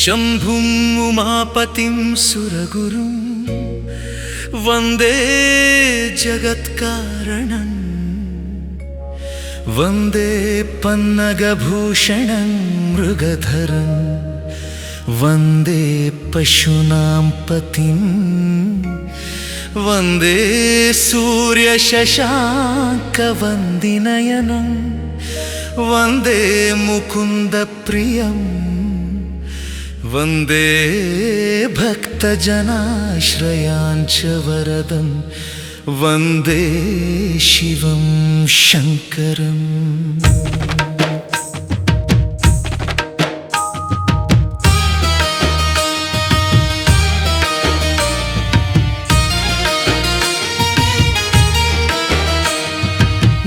ಶಂಭುಂ ಉಮಾಪತಿಂ ಸುರಗುರುಂ ವಂದೇ ಜಗತ್ಕಾರಣಂ ವಂದೇ ಪನ್ನಗಭೂಷಣಂ ಮೃಗಧರಂ ವಂದೇ ಪಶೂನಾಂ ಪತಿಂ ವಂದೇ ಸೂರ್ಯಶಶಾಂಕವಂದಿನಯನಂ ವಂದೇ ಮುಕುಂದಪ್ರಿಯಂ ವಂದೇ ಭಕ್ತಜನಾಶ್ರಯಾಂಚ ವರದಂ ವಂದೇ ಶಿವಂ ಶಂಕರಂ.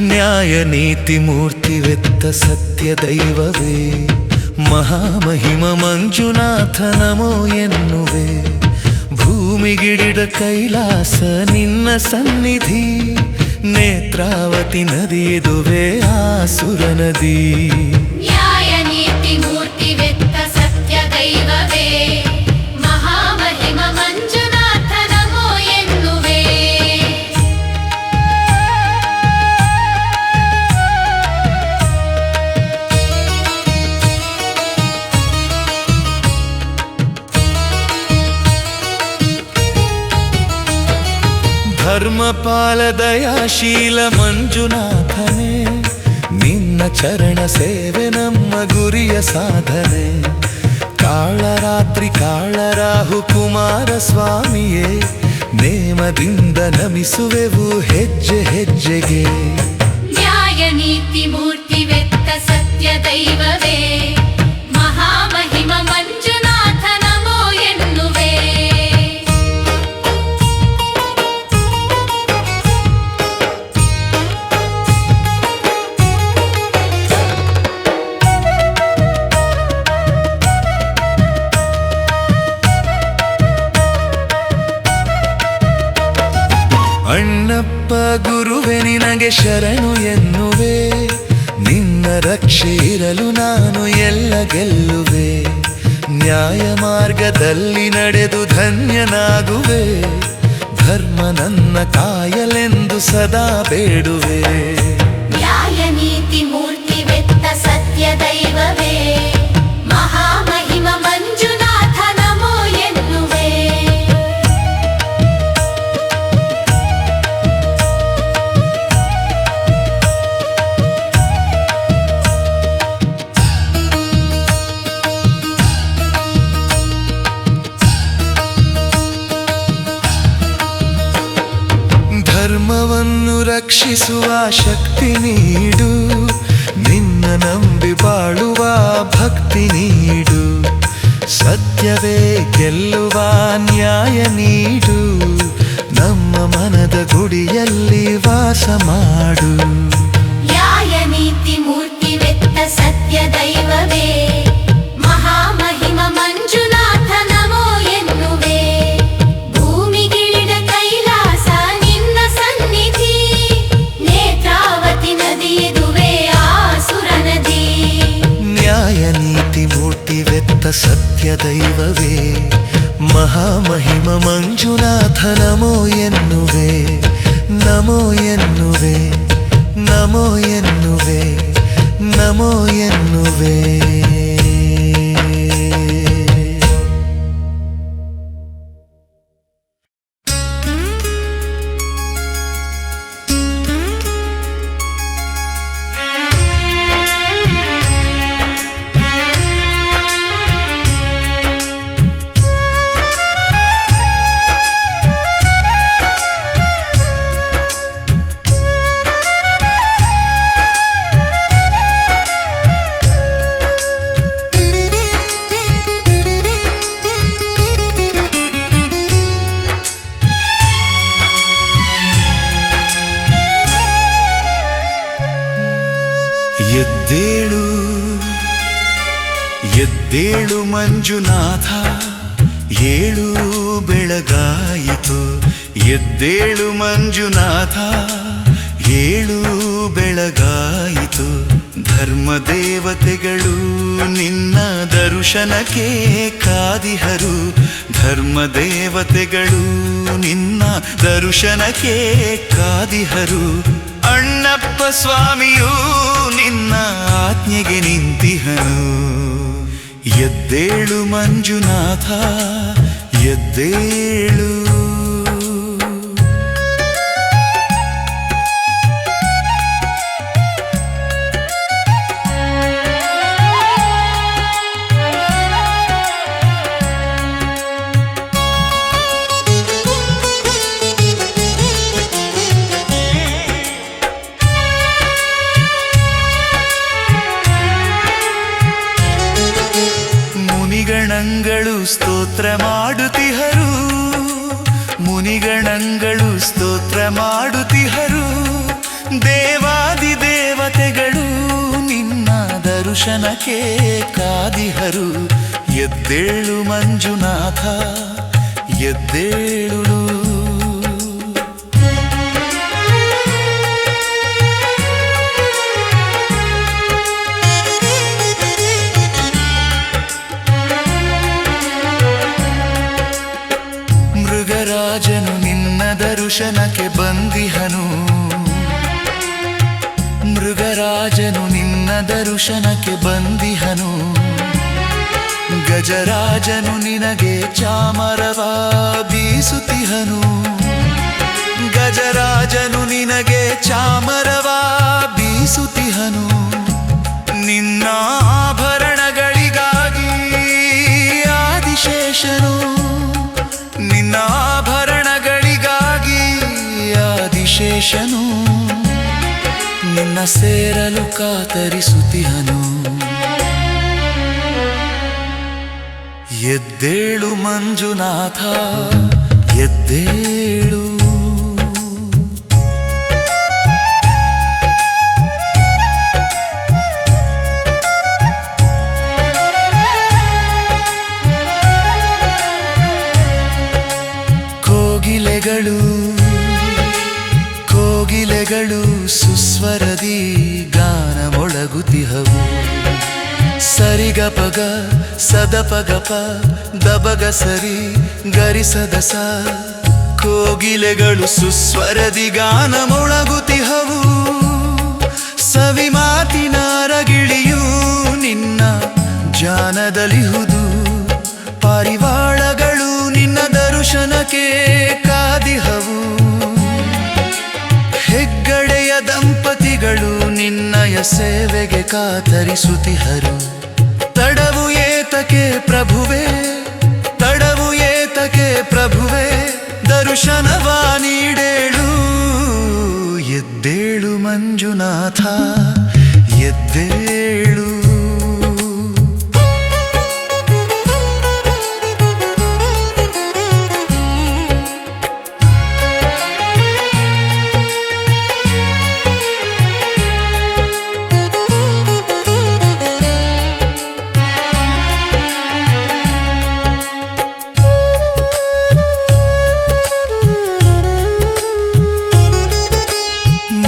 ನ್ಯಾಯ ನೀತಿ ಮೂರ್ತಿವೆತ್ತ ಸತ್ಯ ದೈವವೇ ಮಹಾಮಹಿಮ ಮಂಜುನಾಥ ನಮೋ ಎನ್ನುವೆ. ಭೂಮಿಗಿಡಿದ ಕೈಲಾಸ ನಿನ್ನ ಸನ್ನಿಧಿ, ನೇತ್ರಾವತಿ ನದಿಯಿದುವೆ ಆಸುರ ನದಿ. ನ್ಯಾಯ ನೀತಿ ಮೂರ್ತಿವೆತ್ತ ಸತ್ಯ ದೈವವೇ ಮಹಾಮಹಿಮ ಮಂಜುನಾಥ ನಮೋ ಎನ್ನುವೆ. ಧರ್ಮಪಾಲ ದಯಾಶೀಲ ಮಂಜುನಾಥನೇ, ನಿನ್ನ ಚರಣ ಸೇವೆ ನಮ್ಮ ಗುರಿಯ ಸಾಧನೆ. ಕಾಳರಾತ್ರಿ ಕಾಳರಾಹು ಕುಮಾರ ಸ್ವಾಮಿಯೇ, ನೇಮದಿಂದ ನಮಿಸುವೆವು ಹೆಜ್ಜೆ ಹೆಜ್ಜೆಗೆ. ನ್ಯಾಯ ನೀತಿ ಮೂರ್ತಿವೆತ್ತ ಸತ್ಯ ದೈವವೇ ಮಹಾಮಹಿಮ ಮಂಜುನಾಥ ನಮೋ ಎನ್ನುವೆ. ಅಣ್ಣಪ್ಪ ಗುರುವೆ ನಿನಗೆ ಶರಣು ಎನ್ನುವೆ, ನಿನ್ನ ರಕ್ಷೆ ಇರಲು ನಾನು ಎಲ್ಲ ಗೆಲ್ಲುವೆ. ನ್ಯಾಯ ಮಾರ್ಗದಲ್ಲಿ ನಡೆದು ಧನ್ಯನಾಗುವೆ, ಧರ್ಮ ನನ್ನ ಕಾಯಲೆಂದು ಸದಾ ಬೇಡುವೆ. ನ್ಯಾಯ ನೀತಿ ಮೂರ್ತಿವೆತ್ತ ಸತ್ಯ ದೈವವೇ ಮಹಾಮಹಿಮ ಮಂಜುನಾಥ ನಮೋ ಎನ್ನುವೆ. ಧರ್ಮವನ್ನು ರಕ್ಷಿಸುವ ಶಕ್ತಿ ನೀಡು, ನಿನ್ನ ನಂಬಿ ಬಾಳುವ ಭಕ್ತಿ ನೀಡು. ಸತ್ಯವೇ ಗೆಲ್ಲುವ ನ್ಯಾಯ ನೀಡು, ನಮ್ಮ ಮನದ ಗುಡಿಯಲ್ಲಿ ವಾಸ ಮಾಡು. ನ್ಯಾಯ ನೀತಿ ಮೂರ್ತಿವೆತ್ತ ಸತ್ಯ ದೈವವೇ ಮಹಾಮಹಿಮ ಮಂಜುನಾಥ ನಮೋ ಎನ್ನುವೆ. ಭೂಮಿಗಿಳಿದ ಕೈಲಾಸ ನಿನ್ನ ಸನ್ನಿಧಿ, ನೇತ್ರಾವತಿ ನದಿಯಿದುವೆ ಆಸುರ ನದಿ. ನ್ಯಾಯ ನೀತಿ ಮೂರ್ತಿವೆತ್ತ ಸತ್ಯ ದೈವವೇ ಮಹಾಮಹಿಮ ಮಂಜುನಾಥ ನಮೋ ಎನ್ನುವೆ. ನಮೋ ಎನ್ನುವೆ, ನಮೋ ಎನ್ನುವೆ, ನಮೋ ಎನ್ನುವೆ. ಎದ್ದೇಳು ಎದ್ದೇಳು ಮಂಜುನಾಥ, ಏಳು ಬೆಳಗಾಯಿತು. ಎದ್ದೇಳು ಮಂಜುನಾಥ, ಏಳು ಬೆಳಗಾಯಿತು. ಧರ್ಮದೇವತೆಗಳು ನಿನ್ನ ದರ್ಶನಕ್ಕೆ ಕಾದಿಹರು. ಧರ್ಮದೇವತೆಗಳು ನಿನ್ನ ದರ್ಶನಕ್ಕೆ ಕಾದಿಹರು. ಅಣ್ಣಪ್ಪ ಸ್ವಾಮಿಯೂ ನಿನ್ನ ಆಜ್ಞೆಗೆ ನಿಂತಿಹನು. ಎದ್ದೇಳು ಮಂಜುನಾಥ ಎದ್ದೇಳು. ಮುನಿಗಣಗಳು ಸ್ತೋತ್ರ ಮಾಡುತ್ತಿಹರು. ಮುನಿಗಣಗಳು ಸ್ತೋತ್ರ ಮಾಡುತ್ತಿಹರು. ದೇವಾದಿ ದೇವತೆಗಳು ನಿನ್ನ ದರ್ಶನಕ್ಕೆ ಕಾದಿಹರು. ಎದ್ದೇಳು ಮಂಜುನಾಥ ಎದ್ದೇಳು. ಮೃಗರಾಜನು ನಿನ್ನ ದರ್ಶನಕ್ಕೆ ಬಂದಿಹನು. ಮೃಗರಾಜನು ನಿನ್ನ ದರ್ಶನಕ್ಕೆ ಬಂದಿಹನು. ಗಜರಾಜನು ನಿನಗೆ ಚಾಮರವ ಬೀಸುತ್ತಿಹನು. ಗಜರಾಜನು ನಿನಗೆ ಚಾಮರವ ಬೀಸುತ್ತಿಹನು. ನಿನ್ನ ಆಭರಣಗಳಿಗಾಗಿ ಆದಿಶೇಷನು. ನಿನ್ನ ಆಭರಣಗಳಿಗಾಗಿ ಆದಿಶೇಷನು ನಿನ್ನ ಸೇರಲು ಕಾತರಿಸುತ್ತಿಹನು. ಎದ್ದೇಳು ಮಂಜುನಾಥ ಎದ್ದೇಳು. ಕೋಗಿಲೆಗಳು ಸುಸ್ವರದಿ ಗಾನ ಮೊಳಗುತಿಹವು. ಸರಿಗಪಗ ಸದಪಗಪ ದಬಗ ಸರಿ ಗರಿಸದಸ. ಕೋಗಿಲೆಗಳು ಸುಸ್ವರದಿ ಗಾನ ಮೊಳಗುತಿಹವು. ಸವಿ ಮಾತಿನ ರಗಿಳಿಯು ನಿನ್ನ ಜಾನದಲಿಹುದು. ಪಾರಿವಾಳಗಳು ನಿನ್ನ ದರ್ಶನಕ್ಕೆ ಕಾದಿಹವು. ಹೆಗ್ಗಡೆಯ ದಂಪತಿಗಳು ನಿನ್ನಯ ಸೇವೆಗೆ ಕಾತರಿಸುತ್ತಿಹರು. ತಡವು ಏತಕ್ಕೆ ಪ್ರಭುವೇ ತಡವು ಏತಕ್ಕೆ ಪ್ರಭುವೇ ದರ್ಶನವ ನೀಡೇಳು. ಎದ್ದೇಳು ಮಂಜುನಾಥ ಎದ್ದೇಳು.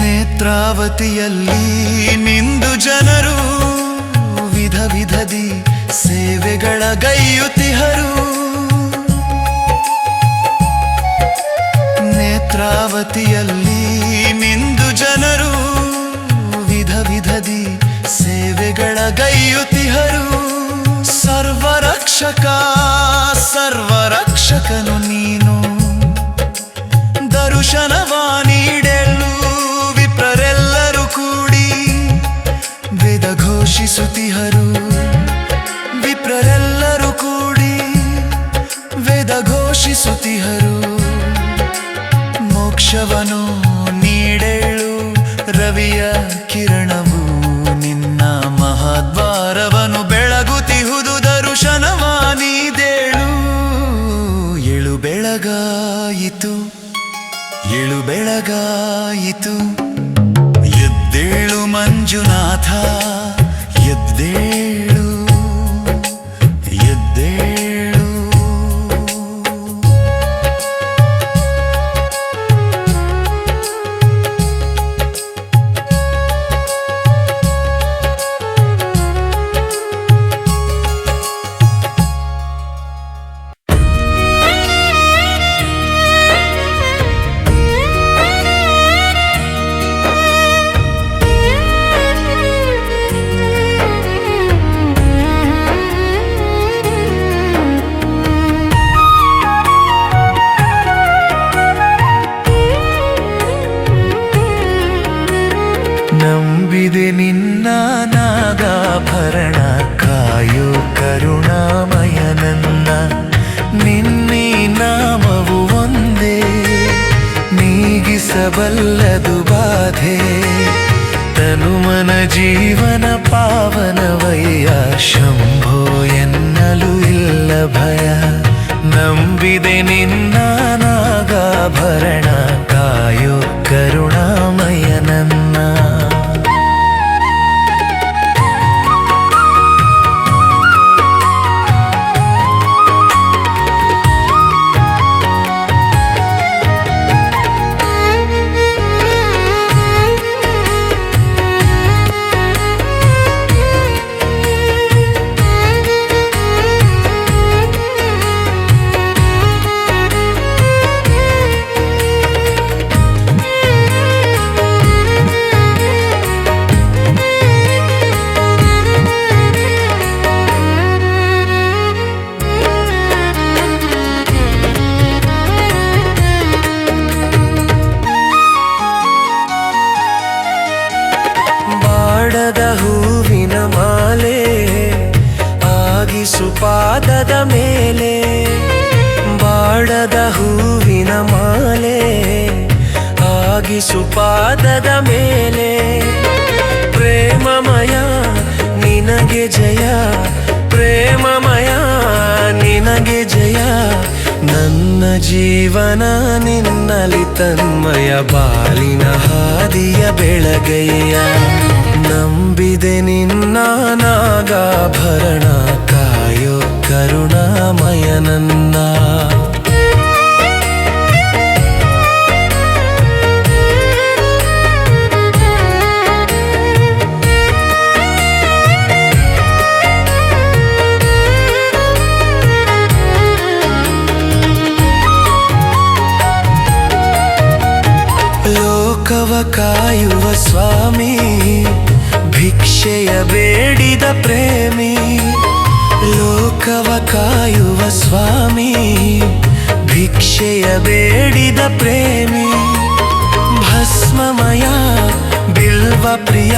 ನೇತ್ರಾವತಿಯಲ್ಲಿ ನಿಂದು ಜನರು ವಿಧ ವಿಧದಿ ಸೇವೆಗಳ ಗೈಯುತ್ತಿಹರು. ನೇತ್ರಾವತಿಯಲ್ಲಿ ನಿಂದು ಜನರು ವಿಧ ವಿಧದಿ ಸೇವೆಗಳ ಗೈಯುತ್ತಿಹರು. ಸರ್ವರಕ್ಷಕ ಸರ್ವರಕ್ಷಕನು ನೀನು. ದರ್ಶನವ ನೀಡೆಲು ವಿಪ್ರರೆಲ್ಲರೂ ಕೂಡಿ ವೇದ ಘೋಷಿಸುತ್ತಿಹರು. ವಿಪ್ರರೆಲ್ಲರೂ ಕೂಡಿ ವೇದ ಘೋಷಿಸುತ್ತಿಹರು. ಮೋಕ್ಷವನು ನೀಡೇಳು ರವಿಯ ಕಿರಣವು. ನಿನ್ನ ಮಹಾದ್ವಾರವನು ಬೆಳಗುತ್ತಿಹುದು. ದರ್ಶನವ ನೀಡೇಳು. ಏಳು ಬೆಳಗಾಯಿತು ಏಳು ಬೆಳಗಾಯಿತು. ಎದ್ದೇಳು ಮಂಜುನಾಥ ಎದ್ದೇಳು ಎದ್ದೇಳು. ಬಲ್ಲದು ಬಾಧೆ ತನುಮನ ಜೀವನ ಪಾವನವಯ್ಯ ಶಂಭೋ ಎನ್ನಲು ಇಲ್ಲ ಭಯ ನಂಬಿದೆ ನಿನ್ನ ನಾಗಾಭರಣ ಕಾಯೋ ಕರುಣಾಮಯ ನನ್ನ ಹೂವಿನ ಮಾಲೆ ಆಗಿಸು ಪಾದದ ಮೇಲೆ ಬಾಡದ ಹೂವಿನ ಮಾಲೆ ಆಗಿಸು ಪಾದದ ಮೇಲೆ ಪ್ರೇಮಮಯ ನಿನಗೆ ಜಯ ಪ್ರೇಮಮಯ ನಿನಗೆ ಜಯ ನನ್ನ ಜೀವನ ನಿನ್ನಲಿ ತನ್ಮಯ ಬಾಲಿನ ಹಾದಿಯ ಬೆಳಗಯ್ಯ ನಂಬಿದೆ ನಿನ್ನ ನಾಗಾಭರಣ ಕಾಯೋ ಕರುಣಾಮಯ ನನ್ನ ಲೋಕವ ಕಾಯುವ ಸ್ವಾಮಿ ಭಿಕ್ಷೆಯ ಬೇಡಿದ ಪ್ರೇಮಿ ಲೋಕವ ಕಾಯುವ ಸ್ವಾಮಿ ಭಿಕ್ಷೆಯ ಬೇಡಿದ ಪ್ರೇಮಿ ಭಸ್ಮಮಯ ಬಿಲ್ವ ಪ್ರಿಯ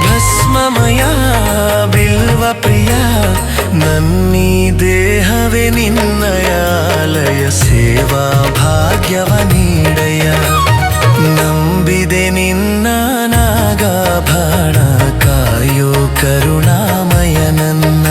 ಭಸ್ಮಮಯ ಬಿಲ್ವ ಪ್ರಿಯ ನನ್ನೀ ದೇಹವೇ ನಿನ್ನಯಾಲಯ ಸೇವಾ ಭಾಗ್ಯವ ನೀಡಯ ನಂಬಿದೆ ನಿನ್ನ ನಾಗಾಭರಣ ಕಾಯೋ ಕರುಣಾಮಯ ನನ್ನ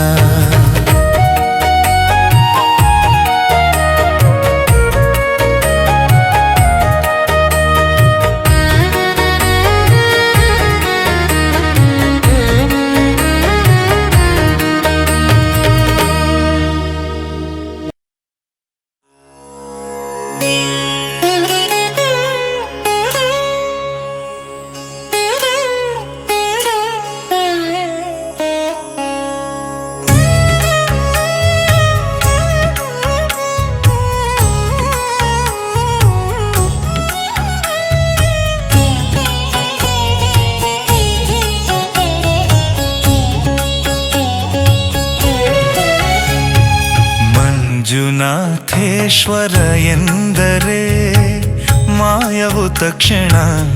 ಮಂಜುನಾಥೇಶ್ವರ ಎಂದರೆ ಮಾಯವು ತಕ್ಷಣ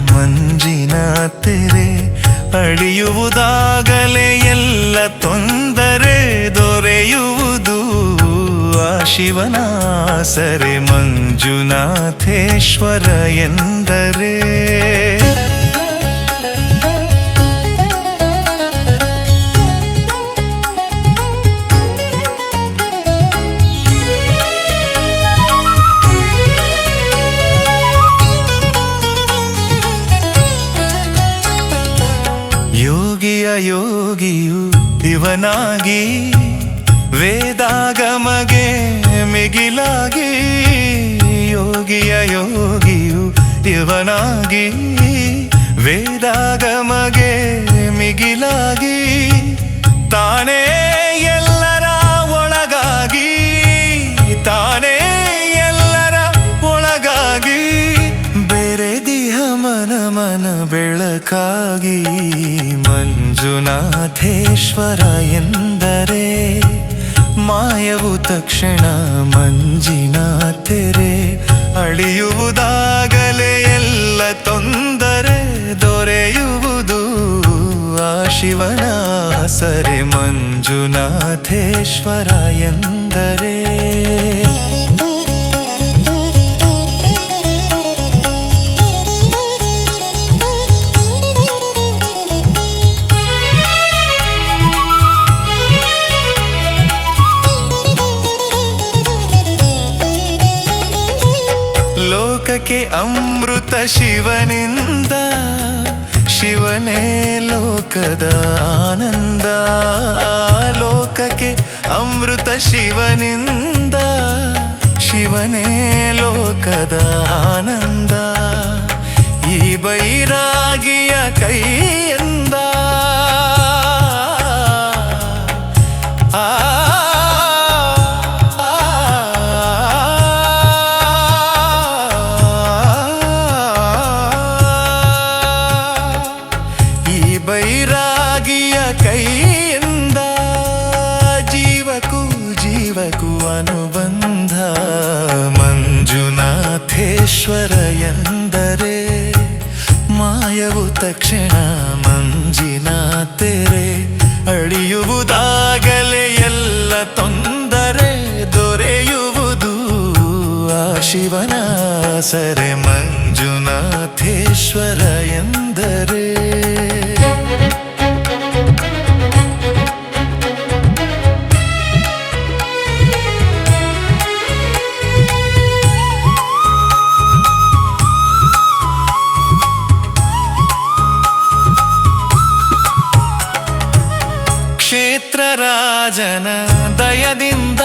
ಮಂಜಿನ ತೆರೆ ಅಳಿಯುವುದಾಗಲೇ ಎಲ್ಲ ತೊಂದರೆ ದೊರೆಯುವುದು ಆ ಶಿವನ ಸರೆ ಮಂಜುನಾಥೇಶ್ವರ ಎಂದರೆ ಯೋಗಿಯ ಯೋಗಿಯು ಇವನಾಗಿ ವೇದಾಗಮಗೆ ಮಿಗಿಲಾಗಿ ಯೋಗಿಯ ಯೋಗಿಯು ಇವನಾಗಿ ವೇದಾಗಮಗೆ ಮಿಗಿಲಾಗಿ ತಾನೇ ಎಲ್ಲರ ಒಳಗಾಗಿ ತಾನೇ ಎಲ್ಲರ ಒಳಗಾಗಿ ಬೆರೆದಿಹ ಮನ ಮನ ಬೆಳಕಾಗಿ ಮಂಜುನಾಥೇಶ್ವರ ಎಂದರೆ ಮಾಯವು ತಕ್ಷಣ ಮಂಜಿನ ತೆರೆ ಅಳಿಯುವುದಾಗಲೇ ಎಲ್ಲ ತೊಂದರೆ ದೊರೆಯುವುದು ಆ ಶಿವನ ಸರೆ ಮಂಜುನಾಥೇಶ್ವರ ಎಂದರೆ ಲೋಕಕ್ಕೆ ಅಮೃತ ಶಿವನಿಂದ, ಶಿವನೇ ಲೋಕದ ಆನಂದ. ಲೋಕಕ್ಕೆ ಅಮೃತ ಶಿವನಿಂದ, ಶಿವನೇ ಲೋಕದ ಆನಂದ. ಈ ಬೈರಾಗಿಯ ಕೈಯಿಂದ ಬೈರಾಗಿಯ ಕೈಯಿಂದ ಜೀವಕ್ಕೂ ಜೀವಕ್ಕೂ ಅನುಬಂಧ. ಮಂಜುನಾಥೇಶ್ವರ ಎಂದರೆ ಮಾಯವು ತಕ್ಷಣ ಮಂಜಿನ ತೆರೆ. ಅಳಿಯುವುದಾಗಲೇ ಎಲ್ಲ ತೊಂದರೆ ದೊರೆಯುವುದು ಆ ಶಿವನ ಸರೆ. ಮಂಜುನಾಥೇಶ್ವರ ಎಂದರೆ ಕ್ಷೇತ್ರರಾಜನ ದಯದಿಂದ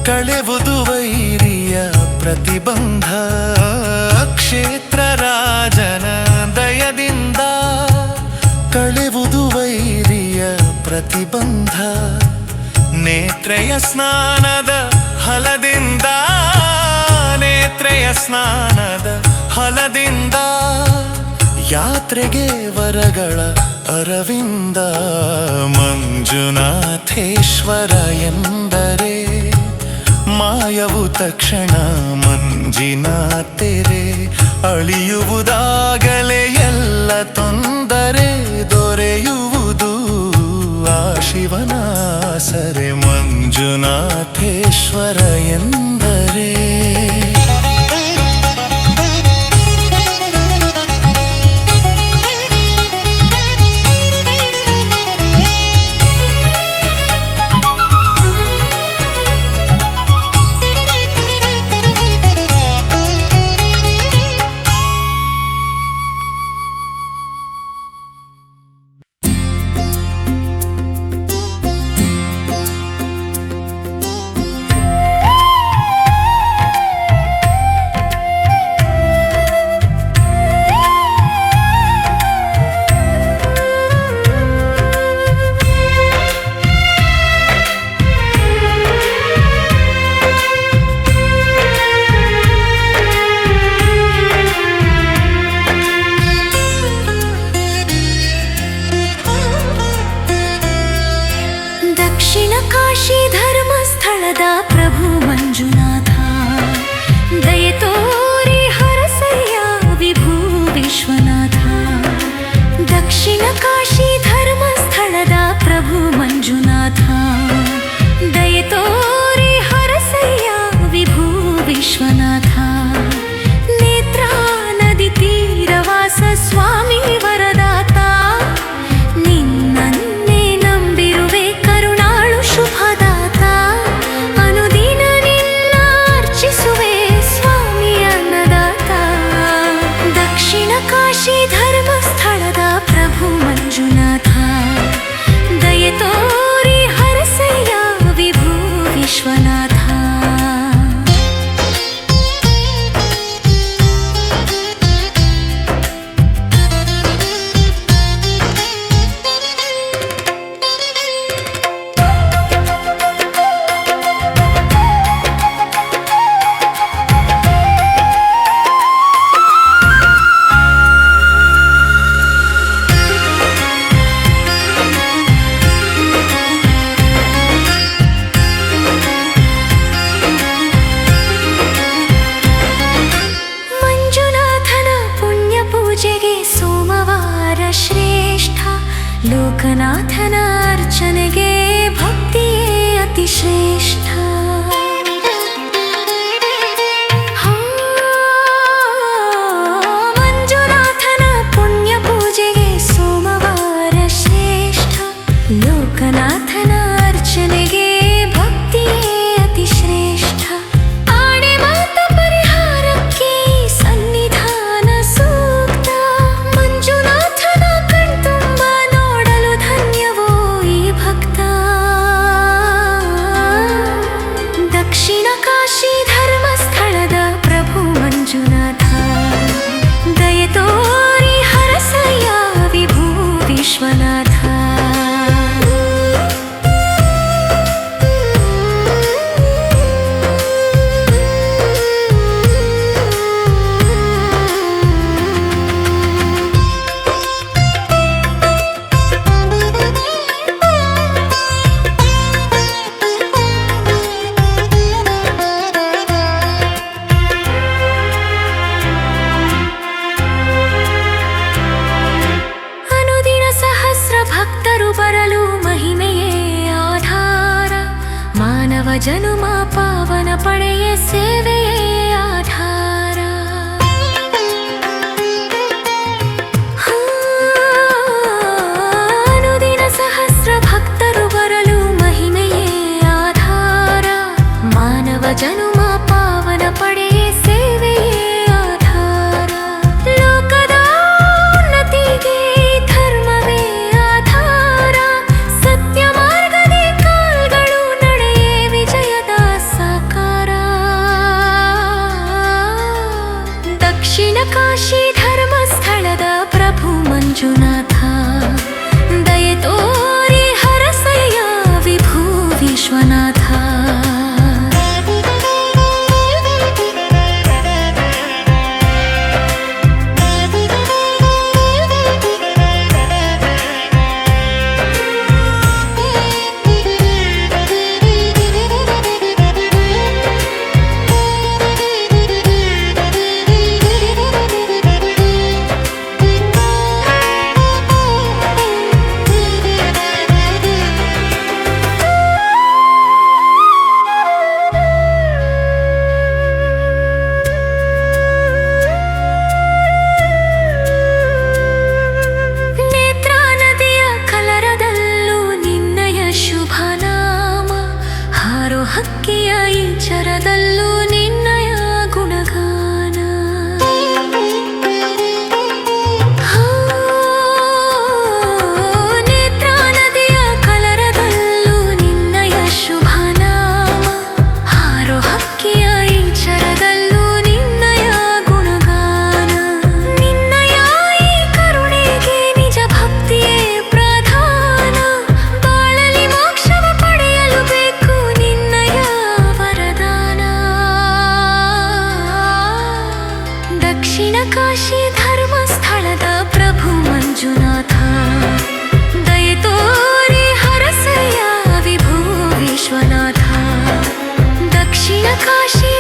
ಕಳೆವುದು ವೈರಿಯ ಪ್ರತಿಬಂಧ. ಕ್ಷೇತ್ರರಾಜನ ದಯದಿಂದ ಕಳೆವುದು ವೈರಿಯ ಪ್ರತಿಬಂಧ. ನೇತ್ರೆಯ ಸ್ನಾನದ ಫಲದಿಂದ, ನೇತ್ರೆಯ ಸ್ನಾನದ ಫಲದಿಂದ ಯಾತ್ರೆಗೆ ವರಗಳ ಅರವಿಂದ. ಮಂಜುನಾಥೇಶ್ವರ ಎಂದರೆ ಮಾಯವು ತಕ್ಷಣ ಮಂಜಿನ ತೆರೆ. ಅಳಿಯುವುದಾಗಲೇ ಎಲ್ಲ ತೊಂದರೆ ದೊರೆಯುವುದು ಆ ಶಿವನ ಸರೆ. ಮಂಜುನಾಥೇಶ್ವರ ಎಂದರೆ ಕಾಶಿ ಧರ್ಮಸ್ಥಳದ ಪ್ರಭು ಮಂಜುನಾಥ, ದಯೆ ತೋರಿ ಹರಸಯ್ಯ ವಿಭೂ ವಿಶ್ವನಾಥ. ದಕ್ಷಿಣ ಕಾಶಿ ಧರ್ಮಸ್ಥಳದ ಪ್ರಭು ಮಂಜುನಾಥ, ದಯೆ ತೋರಿ ಹರಸಯ್ಯ ವಿಭೂ ವಿಶ್ವನಾಥ. ನೇತ್ರಾ ನದಿ ತೀರವಾಸ ಸ್ವಾಮಿ ವರದಾತ, ನಿನ್ನನ್ನೇ ನಂಬಿರುವೆ ಕರುಣಾಳು ಶುಭದಾತ. ಅನುದಿನ ನಿನ್ನ ಅರ್ಚಿಸುವೆ ಸ್ವಾಮಿ ಅನ್ನದಾತ. ದಕ್ಷಿಣ ಕಾಶಿ ಧರ್ಮಸ್ಥಳದ ಪ್ರಭು ಮಂಜುನಾಥ, ದಯೆ ತೋರಿ ಹರಸಯ್ಯ ವಿಭೂ ವಿಶ್ವನಾಥ. ಲೋಕನಾಥನ ಅರ್ಚನೆಗೆ ಭಕ್ತಿಯೇ ಅತಿ ಶ್ರೇಷ್ಠ. ಮಂಜುನಾಥನ ಪುಣ್ಯ ಪೂಜೆಗೆ ಸೋಮವಾರ ಶ್ರೇಷ್ಠ. ಲೋಕನಾಥನ ಅರ್ಚನೆಗೆ ಭಕ್ತಿಯೇ ಅತಿ ಶ್ರೇಷ್ಠ. ಆಣೆ ಮಾತ ಪರಿಹಾರಕ್ಕೆ ಜನುಮ ಪಾವನ ಪಡೆಯೇ ಸೇವೆಯೇ ಆಧಾರ. ಅನುದಿನ ಸಹಸ್ರ ಭಕ್ತರು ಬರಲು ಮಹಿಮೆಯೇ ಆಧಾರ. ಮಾನವ ಜನುಮ ಪಾವನ ಪಡೆಯೇ ಸೇವೆಯೇ ಆಧಾರ. ಲೋಕದ ಉನ್ನತಿಗೆ ಧರ್ಮವೇ ಆಧಾರ. ಸತ್ಯ ಮಾರ್ಗದಿ ಕಾಲ್ಗಳು ನಡೆಯೇ ವಿಜಯದ ಸಾಕಾರ. ದಕ್ಷಿಣ ಕಾಶಿ ಧರ್ಮಸ್ಥಳದ ಪ್ರಭು ಮಂಜುನಾಥ, ದಯೆ ತೋರಿ ಹರಸಯ್ಯ ವಿಭೂ ವಿಶ್ವನಾಥ. ಹಕ್ಕಿಯ ಈ ಚರದಲ್ಲೂ ನಿನ್ನಯ ಗುಣಗಾನ. ನೇತ್ರಾ ನದಿಯ ಕಲರದಲ್ಲೂ ನಿನ್ನಯ ಶುಭ ನಾಮ. ಹಾರೋ ಹಕ್ಕಿಯ ಈ ಚರದಲ್ಲೂ ನಿನ್ನಯ ಗುಣಗಾನ. ನಿನ್ನಯ ಈ ಕರುಣೆಗೆ ನಿಜ ಭಕ್ತಿಯೇ ಪ್ರಧಾನ. ಬಾಳಲಿ ಮೋಕ್ಷವ ಪಡೆಯಲು ಬೇಕು ದಕ್ಷಿಣ ಕಾಶಿ ಧರ್ಮಸ್ಥಳದ ಪ್ರಭು ಮಂಜುನಾಥ, ದಯೆ ತೋರಿ ಹರಸಯ್ಯ ವಿಭೂ ವಿಶ್ವನಾಥ. ದಕ್ಷಿಣ ಕಾಶಿ